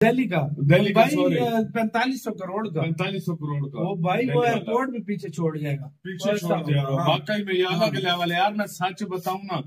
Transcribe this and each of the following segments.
दिल्ली का भाई 4500 करोड़ का 4500 करोड़ का वो भाई वो एयरपोर्ट भी पीछे छोड़ जाएगा। पीछे छोड़ जाएगा। वाकई में ये अलग लेवल है यार। मैं सच बताऊं ना,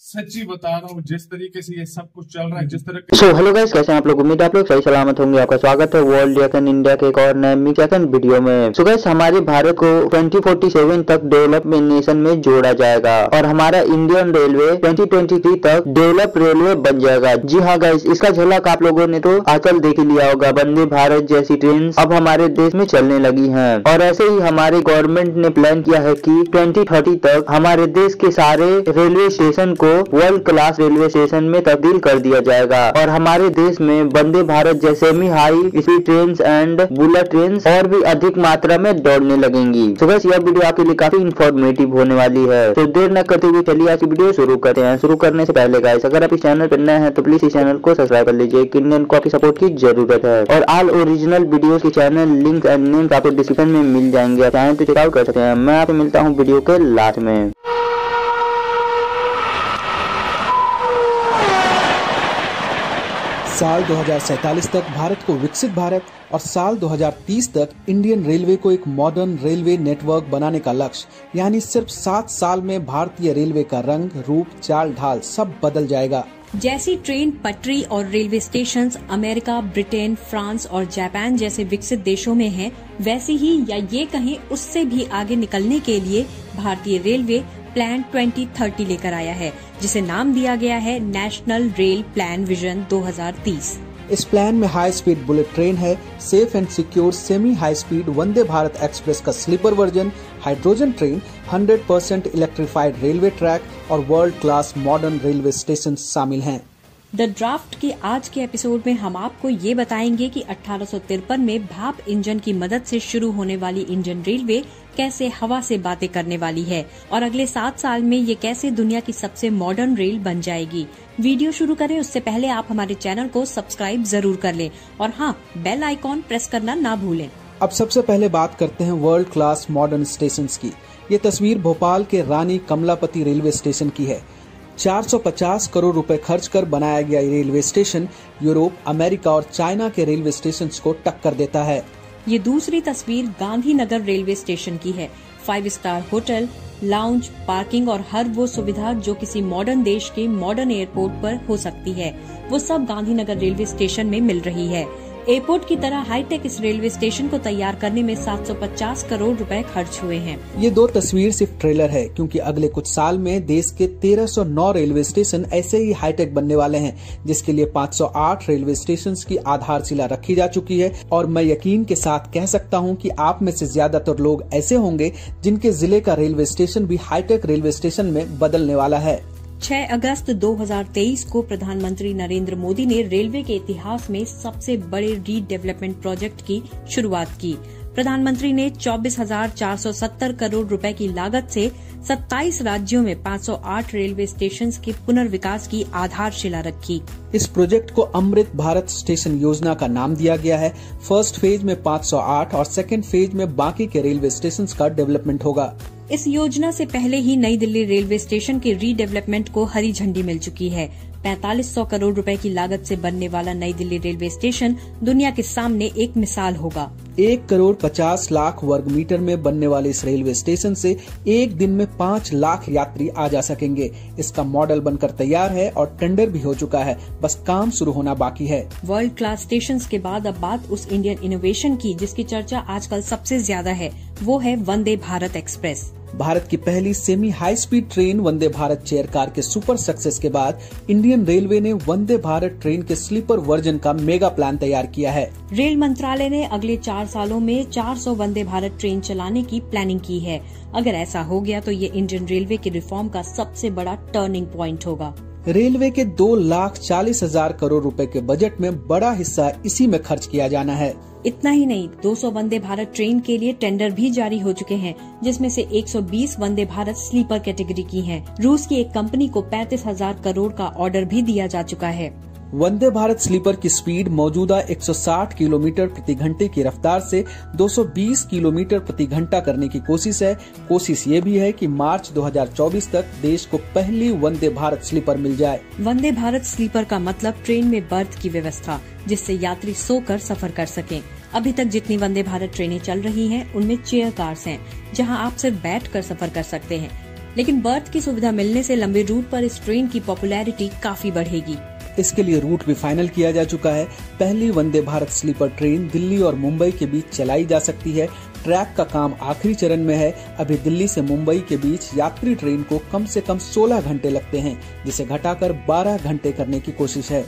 सच्ची बता रहा हूँ, जिस तरीके से ये सब कुछ चल रहा है, जिस तरह सो हेलो गाइस, कैसे हैं आप लोग? उम्मीद है आप लोग सही सलामत होंगे। आपका स्वागत है वर्ल्ड रिएक्शन इंडिया के एक और नए रिएक्शन वीडियो में। सो गाइस, हमारे भारत को 2047 तक डेवलपमेंट नेशन में जोड़ा जाएगा और हमारा इंडियन रेलवे 2023 तक डेवलप रेलवे बन जाएगा। जी हाँ गाइस, इसका झलक आप लोगों ने तो आजकल देख ही लिया होगा। वंदे भारत जैसी ट्रेन अब हमारे देश में चलने लगी है और ऐसे ही हमारे गवर्नमेंट ने प्लान किया है कि 2030 तक हमारे देश के सारे रेलवे स्टेशन को वर्ल्ड क्लास रेलवे स्टेशन में तब्दील कर दिया जाएगा और हमारे देश में वंदे भारत जैसे semi high speed train and bullet train और भी अधिक मात्रा में दौड़ने लगेंगी। तो बस यह वीडियो आपके लिए काफी इंफॉर्मेटिव होने वाली है। तो देर न करते हुए चलिए आज की वीडियो शुरू करते हैं। शुरू करने से पहले गाइस, अगर आप इस चैनल पर नए हैं तो प्लीज इस चैनल को सब्सक्राइब कर लीजिए। इंडियन को आपकी सपोर्ट की जरूरत है और ऑल ओरिजिनल वीडियो के चैनल लिंक एंड नेम्स आपको डिस्क्रिप्शन में मिल जाएंगे, चाहे तो चेकआउट कर सकते हैं। मैं आपको मिलता हूँ वीडियो के लास्ट में। साल 2047 तक भारत को विकसित भारत और साल 2030 तक इंडियन रेलवे को एक मॉडर्न रेलवे नेटवर्क बनाने का लक्ष्य, यानी सिर्फ 7 साल में भारतीय रेलवे का रंग, रूप, चाल ढाल सब बदल जाएगा। जैसी ट्रेन पटरी और railway stations America, Britain, France और जापान जैसे विकसित देशों में हैं, वैसी ही या ये कहें उससे भी आगे निकलने के लिए भारतीय रेलवे प्लान 2030 लेकर आया है, जिसे नाम दिया गया है नेशनल रेल प्लान विजन 2030। इस प्लान में हाई स्पीड बुलेट ट्रेन है, safe and secure semi high speed Vande Bharat express का sleeper version, hydrogen train, 100% electrified railway track और world class modern railway station शामिल हैं। द ड्राफ्ट के आज के एपिसोड में हम आपको ये बताएंगे कि 1853 में भाप इंजन की मदद से शुरू होने वाली इंडियन रेलवे कैसे हवा से बातें करने वाली है और अगले 7 साल में ये कैसे दुनिया की सबसे मॉडर्न रेल बन जाएगी। वीडियो शुरू करें उससे पहले आप हमारे चैनल को सब्सक्राइब जरूर कर लें और हाँ, बेल आइकॉन प्रेस करना ना भूलें। अब सबसे पहले बात करते हैं वर्ल्ड क्लास मॉडर्न स्टेशन की। ये तस्वीर भोपाल के रानी कमलापति रेलवे स्टेशन की है। 450 करोड़ रुपए खर्च कर बनाया गया ये रेलवे स्टेशन यूरोप, अमेरिका और चाइना के रेलवे स्टेशन को टक्कर देता है। ये दूसरी तस्वीर गांधीनगर रेलवे स्टेशन की है। 5 स्टार होटल, लाउंज, पार्किंग और हर वो सुविधा जो किसी मॉडर्न देश के मॉडर्न एयरपोर्ट पर हो सकती है, वो सब गांधीनगर रेलवे स्टेशन में मिल रही है। एयरपोर्ट की तरह हाईटेक इस रेलवे स्टेशन को तैयार करने में 750 करोड़ रुपए खर्च हुए हैं। ये 2 तस्वीर सिर्फ ट्रेलर है, क्योंकि अगले कुछ साल में देश के 1309 रेलवे स्टेशन ऐसे ही हाईटेक बनने वाले हैं, जिसके लिए 508 रेलवे स्टेशन की आधारशिला रखी जा चुकी है। और मैं यकीन के साथ कह सकता हूं कि आप में से ज्यादातर लोग ऐसे होंगे जिनके जिले का रेलवे स्टेशन भी हाईटेक रेलवे स्टेशन में बदलने वाला है। 6 अगस्त 2023 को प्रधानमंत्री नरेंद्र मोदी ने रेलवे के इतिहास में सबसे बड़े रीडेवलपमेंट प्रोजेक्ट की शुरुआत की। प्रधानमंत्री ने 24,470 करोड़ रुपए की लागत से 27 राज्यों में 508 रेलवे स्टेशंस के पुनर्विकास की आधारशिला रखी। इस प्रोजेक्ट को अमृत भारत स्टेशन योजना का नाम दिया गया है। फर्स्ट फेज में 508 और सेकेंड फेज में बाकी के रेलवे स्टेशन का डेवलपमेंट होगा। इस योजना से पहले ही नई दिल्ली रेलवे स्टेशन के रीडेवलपमेंट को हरी झंडी मिल चुकी है। 4500 करोड़ रुपए की लागत से बनने वाला नई दिल्ली रेलवे स्टेशन दुनिया के सामने एक मिसाल होगा। 1,50,00,000 वर्ग मीटर में बनने वाले इस रेलवे स्टेशन से एक दिन में 5 लाख यात्री आ जा सकेंगे। इसका मॉडल बनकर तैयार है और टेंडर भी हो चुका है, बस काम शुरू होना बाकी है। वर्ल्ड क्लास स्टेशन के बाद अब बात उस इंडियन इनोवेशन की जिसकी चर्चा आजकल सबसे ज्यादा है, वो है वंदे भारत एक्सप्रेस। भारत की पहली semi high speed train Vande Bharat chair car के सुपर सक्सेस के बाद इंडियन रेलवे ने वंदे भारत ट्रेन के स्लीपर वर्जन का मेगा प्लान तैयार किया है। रेल मंत्रालय ने अगले 4 सालों में 400 वंदे भारत ट्रेन चलाने की प्लानिंग की है। अगर ऐसा हो गया तो ये इंडियन रेलवे की रिफॉर्म का सबसे बड़ा टर्निंग पॉइंट होगा। रेलवे के 2,40,000 करोड़ रुपए के बजट में बड़ा हिस्सा इसी में खर्च किया जाना है। इतना ही नहीं, 200 वंदे भारत ट्रेन के लिए टेंडर भी जारी हो चुके हैं, जिसमें से 120 वंदे भारत स्लीपर कैटेगरी की हैं। रूस की एक कंपनी को 35,000 करोड़ का ऑर्डर भी दिया जा चुका है। वंदे भारत स्लीपर की स्पीड मौजूदा 160 किलोमीटर प्रति घंटे की रफ्तार से 220 किलोमीटर प्रति घंटा करने की कोशिश है। कोशिश ये भी है कि मार्च 2024 तक देश को पहली वंदे भारत स्लीपर मिल जाए। वंदे भारत स्लीपर का मतलब ट्रेन में बर्थ की व्यवस्था, जिससे यात्री सोकर सफर कर सकें। अभी तक जितनी वंदे भारत ट्रेनें चल रही हैं, उनमें चेयर कार्स हैं, जहां आप सिर्फ बैठकर सफर कर सकते हैं। लेकिन बर्थ की सुविधा मिलने से लंबे रूट पर इस ट्रेन की पॉपुलैरिटी काफी बढ़ेगी। इसके लिए रूट भी फाइनल किया जा चुका है। पहली वंदे भारत स्लीपर ट्रेन दिल्ली और मुंबई के बीच चलाई जा सकती है। ट्रैक का काम आखिरी चरण में है। अभी दिल्ली से मुंबई के बीच यात्री ट्रेन को कम से कम 16 घंटे लगते हैं, जिसे घटाकर 12 घंटे करने की कोशिश है।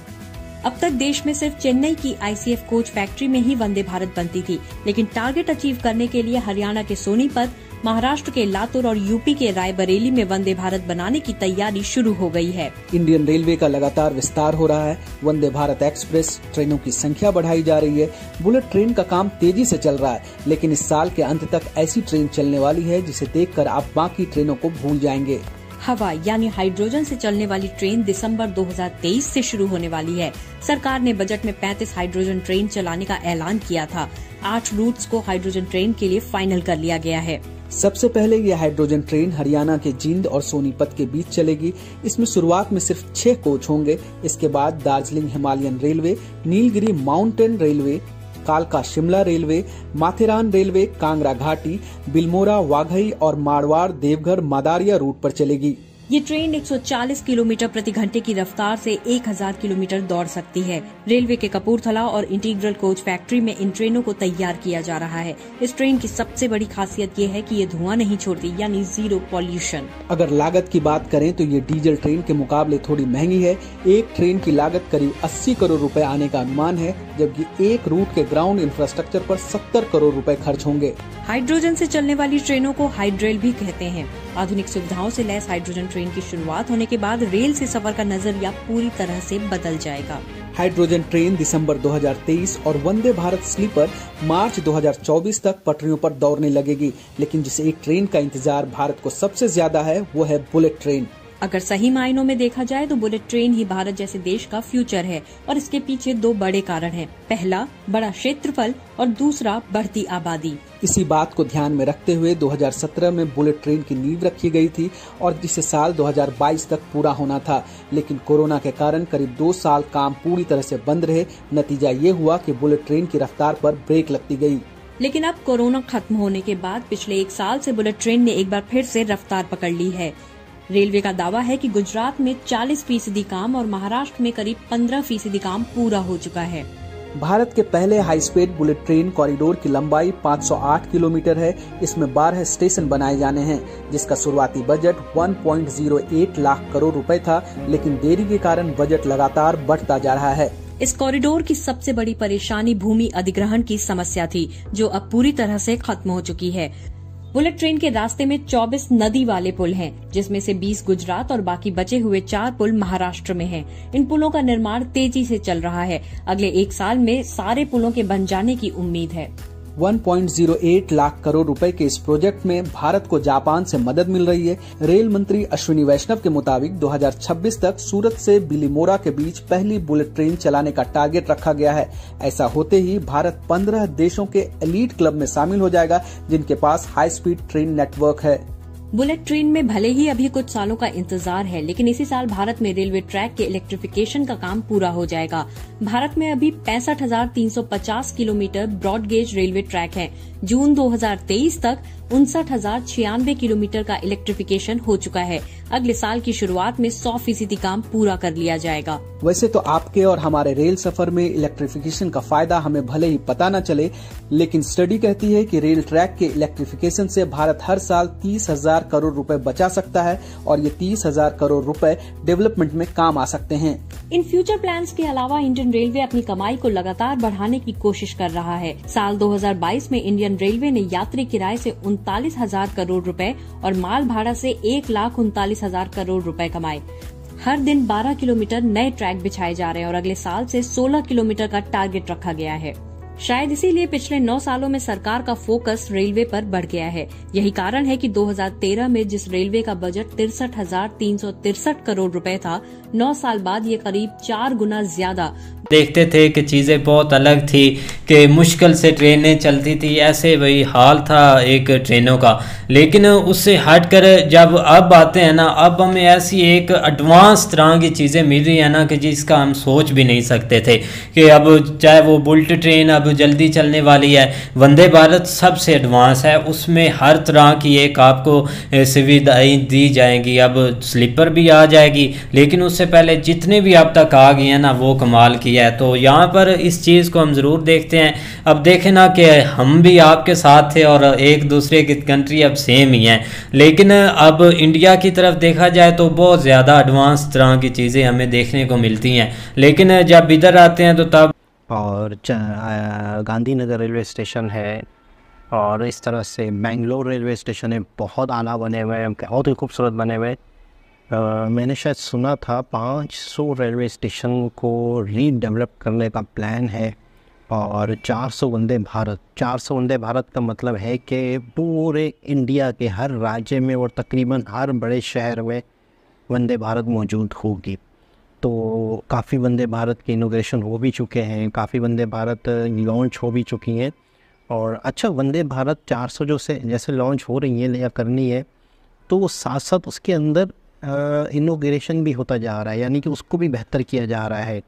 अब तक देश में सिर्फ चेन्नई की ICF कोच फैक्ट्री में ही वंदे भारत बनती थी, लेकिन टारगेट अचीव करने के लिए हरियाणा के सोनीपत, महाराष्ट्र के लातूर और यूपी के रायबरेली में वंदे भारत बनाने की तैयारी शुरू हो गई है। इंडियन रेलवे का लगातार विस्तार हो रहा है। वंदे भारत एक्सप्रेस ट्रेनों की संख्या बढ़ाई जा रही है। बुलेट ट्रेन का काम तेजी से चल रहा है, लेकिन इस साल के अंत तक ऐसी ट्रेन चलने वाली है जिसे देखकर आप बाकी ट्रेनों को भूल जाएंगे। हवा यानी हाइड्रोजन से चलने वाली ट्रेन दिसंबर 2023 से शुरू होने वाली है। सरकार ने बजट में 35 हाइड्रोजन ट्रेन चलाने का ऐलान किया था। 8 रूट्स को हाइड्रोजन ट्रेन के लिए फाइनल कर लिया गया है। सबसे पहले ये हाइड्रोजन ट्रेन हरियाणा के जींद और सोनीपत के बीच चलेगी। इसमें शुरुआत में सिर्फ 6 कोच होंगे। इसके बाद Darjeeling Himalayan railway, Nilgiri mountain railway, कालका शिमला रेलवे, माथेरान रेलवे, कांगड़ा घाटी, बिलमोरा, वाघई और मारवाड़ देवघर मादारिया रूट पर चलेगी। ये ट्रेन 140 किलोमीटर प्रति घंटे की रफ्तार से 1000 किलोमीटर दौड़ सकती है। रेलवे के कपूरथला और इंटीग्रल कोच फैक्ट्री में इन ट्रेनों को तैयार किया जा रहा है। इस ट्रेन की सबसे बड़ी खासियत ये है कि ये धुआं नहीं छोड़ती, यानी जीरो पॉल्यूशन। अगर लागत की बात करें तो ये डीजल ट्रेन के मुकाबले थोड़ी महंगी है। एक ट्रेन की लागत करीब 80 करोड़ रुपए आने का अनुमान है, जबकि एक रूट के ग्राउंड इंफ्रास्ट्रक्चर पर 70 करोड़ रुपए खर्च होंगे। हाइड्रोजन से चलने वाली ट्रेनों को हाइड्रेल भी कहते हैं। आधुनिक सुविधाओं से लैस हाइड्रोजन ट्रेन की शुरुआत होने के बाद रेल से सफर का नजरिया पूरी तरह से बदल जाएगा। हाइड्रोजन ट्रेन दिसंबर 2023 और वंदे भारत स्लीपर मार्च 2024 तक पटरियों पर दौड़ने लगेगी। लेकिन जिस एक ट्रेन का इंतजार भारत को सबसे ज्यादा है, वो है बुलेट ट्रेन। अगर सही मायनों में देखा जाए तो बुलेट ट्रेन ही भारत जैसे देश का फ्यूचर है, और इसके पीछे 2 बड़े कारण हैं। पहला, बड़ा क्षेत्रफल, और दूसरा, बढ़ती आबादी। इसी बात को ध्यान में रखते हुए 2017 में बुलेट ट्रेन की नींव रखी गई थी और जिसे साल 2022 तक पूरा होना था। लेकिन कोरोना के कारण करीब 2 साल काम पूरी तरह से बंद रहे। नतीजा ये हुआ कि बुलेट ट्रेन की रफ्तार पर ब्रेक लगती गई। लेकिन अब कोरोना खत्म होने के बाद पिछले 1 साल से बुलेट ट्रेन ने एक बार फिर से रफ्तार पकड़ ली है। रेलवे का दावा है कि गुजरात में 40% काम और महाराष्ट्र में करीब 15% काम पूरा हो चुका है। भारत के पहले high speed bullet train corridor की लंबाई 508 किलोमीटर है। इसमें 12 स्टेशन बनाए जाने हैं, जिसका शुरुआती बजट 1.08 लाख करोड़ रुपए था, लेकिन देरी के कारण बजट लगातार बढ़ता जा रहा है। इस कॉरिडोर की सबसे बड़ी परेशानी भूमि अधिग्रहण की समस्या थी, जो अब पूरी तरह से खत्म हो चुकी है। बुलेट ट्रेन के रास्ते में 24 नदी वाले पुल हैं, जिसमें से 20 गुजरात और बाकी बचे हुए 4 पुल महाराष्ट्र में हैं। इन पुलों का निर्माण तेजी से चल रहा है। अगले 1 साल में सारे पुलों के बन जाने की उम्मीद है। 1.08 लाख करोड़ रुपए के इस प्रोजेक्ट में भारत को जापान से मदद मिल रही है। रेल मंत्री अश्विनी वैष्णव के मुताबिक 2026 तक सूरत से बिलीमोरा के बीच पहली बुलेट ट्रेन चलाने का टारगेट रखा गया है। ऐसा होते ही भारत 15 देशों के एलीट क्लब में शामिल हो जाएगा, जिनके पास हाई स्पीड ट्रेन नेटवर्क है। बुलेट ट्रेन में भले ही अभी कुछ सालों का इंतजार है, लेकिन इसी साल भारत में रेलवे ट्रैक के इलेक्ट्रिफिकेशन का काम पूरा हो जाएगा। भारत में अभी 65,350 kilometre broad gauge railway track है। जून 2023 तक 59,096 किलोमीटर का इलेक्ट्रिफिकेशन हो चुका है। अगले साल की शुरुआत में 100% काम पूरा कर लिया जाएगा। वैसे तो आपके और हमारे रेल सफर में इलेक्ट्रिफिकेशन का फायदा हमें भले ही पता न चले, लेकिन स्टडी कहती है कि रेल ट्रैक के इलेक्ट्रिफिकेशन से भारत हर साल 30,000 करोड़ रुपए बचा सकता है और ये 30,000 करोड़ रुपए डेवलपमेंट में काम आ सकते हैं। इन फ्यूचर प्लान्स के अलावा इंडियन रेलवे अपनी कमाई को लगातार बढ़ाने की कोशिश कर रहा है। साल 2022 में इंडियन रेलवे ने यात्री किराए से 39,000 करोड़ रुपए और माल भाड़ा से 1,39,000 करोड़ रुपए कमाए। हर दिन 12 किलोमीटर नए ट्रैक बिछाए जा रहे हैं और अगले साल से 16 किलोमीटर का टारगेट रखा गया है। शायद इसीलिए पिछले 9 सालों में सरकार का फोकस रेलवे पर बढ़ गया है। यही कारण है कि 2013 में जिस रेलवे का बजट 63,363 करोड़ रुपए था, 9 साल बाद ये करीब 4 गुना ज्यादा। देखते थे कि चीज़ें बहुत अलग थी, कि मुश्किल से ट्रेनें चलती थी, ऐसे वही हाल था एक ट्रेनों का। लेकिन उससे हटकर जब अब आते हैं ना, अब हमें ऐसी एक एडवांस तरह की चीज़ें मिल रही है ना कि जिसका हम सोच भी नहीं सकते थे कि अब चाहे वो बुलेट ट्रेन अब जल्दी चलने वाली है, वंदे भारत सबसे एडवांस है, उसमें हर तरह की एक आपको सुविधाएं दी जाएंगी। अब स्लीपर भी आ जाएगी, लेकिन उससे पहले जितने भी अब तक आ गए हैं ना वो कमाल की है। तो यहाँ पर इस चीज़ को हम ज़रूर देखते हैं। अब देखें ना कि हम भी आपके साथ थे और एक दूसरे की कंट्री अब सेम ही है, लेकिन अब इंडिया की तरफ देखा जाए तो बहुत ज़्यादा एडवांस तरह की चीज़ें हमें देखने को मिलती हैं। लेकिन जब इधर आते हैं तो तब और गांधीनगर रेलवे स्टेशन है और इस तरह से बेंगलोर रेलवे स्टेशन है, बहुत आला बने हुए हैं, बहुत ही खूबसूरत बने हुए। मैंने शायद सुना था 500 रेलवे स्टेशन को रीडेवलप करने का प्लान है और 400 वंदे भारत। 400 वंदे भारत का मतलब है कि पूरे इंडिया के हर राज्य में और तकरीबन हर बड़े शहर में वंदे भारत मौजूद होगी। तो काफ़ी वंदे भारत के इनोग्रेशन हो भी चुके हैं, काफ़ी वंदे भारत लॉन्च हो भी चुकी हैं। और अच्छा, वंदे भारत 400 जो से जैसे लॉन्च हो रही है या करनी है, तो साथ साथ उसके अंदर इनोग्रेशन भी होता जा रहा है, यानी कि उसको भी बेहतर किया जा रहा है,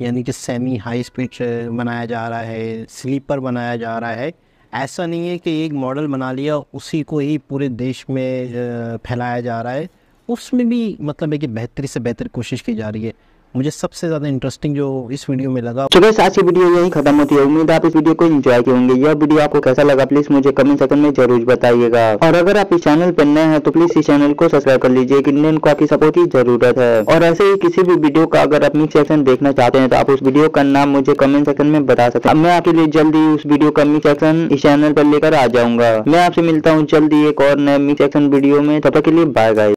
यानी कि सेमी हाई स्पीड बनाया जा रहा है, स्लीपर बनाया जा रहा है। ऐसा नहीं है कि एक मॉडल बना लिया उसी को ही पूरे देश में फैलाया जा रहा है, उसमें भी मतलब है कि बेहतरी से बेहतर कोशिश की जा रही है। मुझे सबसे ज़्यादा इंटरेस्टिंग जो इस वीडियो में लगा। चलो आज की वीडियो यही खत्म होती है। उम्मीद है आप इस वीडियो को एंजॉय किए होंगे। यह वीडियो आपको कैसा लगा प्लीज मुझे कमेंट सेक्शन में जरूर बताइएगा। और अगर आप इस चैनल पर नए हैं तो प्लीज इस चैनल को सब्सक्राइब कर लीजिए। इंडियन को आपकी सपोर्ट की जरूरत है। और ऐसे ही किसी भी वीडियो का अगर आप मिक्स सेक्शन देखना चाहते हैं तो आप उस वीडियो का नाम मुझे कमेंट सेक्शन में बता सकते हैं। मैं आपके लिए जल्दी उस वीडियो का मिक्स सेक्शन इस चैनल पर लेकर आ जाऊंगा। मैं आपसे मिलता हूँ जल्दी एक और नए मिक्स सेक्शन वीडियो में। तब तक के लिए बाय गाइस।